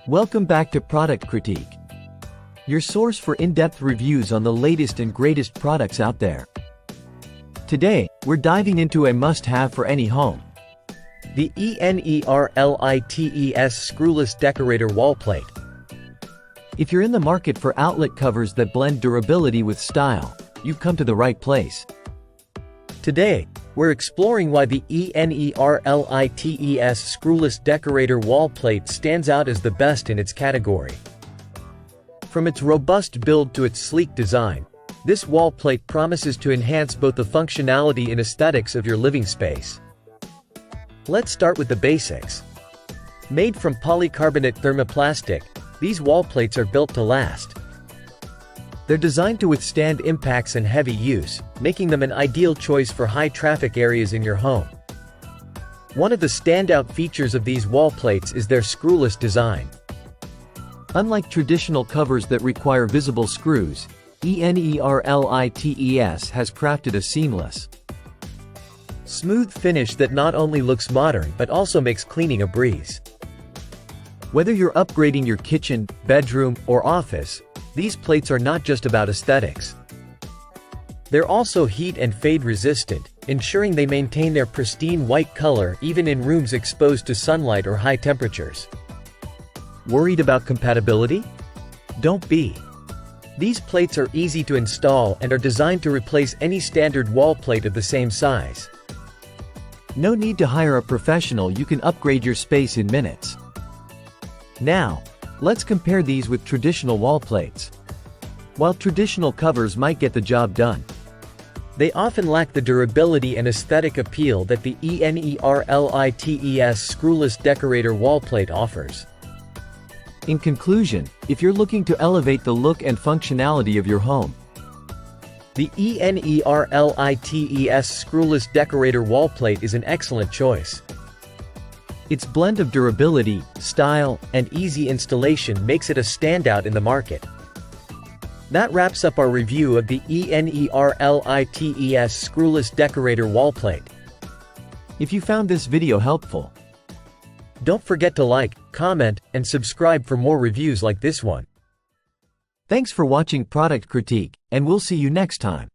Welcome back to Product Critique, your source for in-depth reviews on the latest and greatest products out there. Today, we're diving into a must-have for any home: the ENERLITES Screwless Decorator Wall Plate. If you're in the market for outlet covers that blend durability with style, you've come to the right place. Today, we're exploring why the ENERLITES Screwless Decorator Wall Plate stands out as the best in its category. From its robust build to its sleek design, this wall plate promises to enhance both the functionality and aesthetics of your living space. Let's start with the basics. Made from polycarbonate thermoplastic, these wall plates are built to last. They're designed to withstand impacts and heavy use, making them an ideal choice for high-traffic areas in your home. One of the standout features of these wall plates is their screwless design. Unlike traditional covers that require visible screws, ENERLITES has crafted a seamless, smooth finish that not only looks modern but also makes cleaning a breeze. Whether you're upgrading your kitchen, bedroom, or office, these plates are not just about aesthetics. They're also heat and fade resistant, ensuring they maintain their pristine white color even in rooms exposed to sunlight or high temperatures. Worried about compatibility? Don't be. These plates are easy to install and are designed to replace any standard wall plate of the same size. No need to hire a professional, you can upgrade your space in minutes. Now, let's compare these with traditional wall plates. While traditional covers might get the job done, they often lack the durability and aesthetic appeal that the ENERLITES Screwless Decorator wall plate offers. In conclusion, if you're looking to elevate the look and functionality of your home, the ENERLITES Screwless Decorator wall plate is an excellent choice. Its blend of durability, style, and easy installation makes it a standout in the market. That wraps up our review of the ENERLITES Screwless Decorator wall plate. If you found this video helpful, don't forget to like, comment, and subscribe for more reviews like this one. Thanks for watching Product Critique, and we'll see you next time.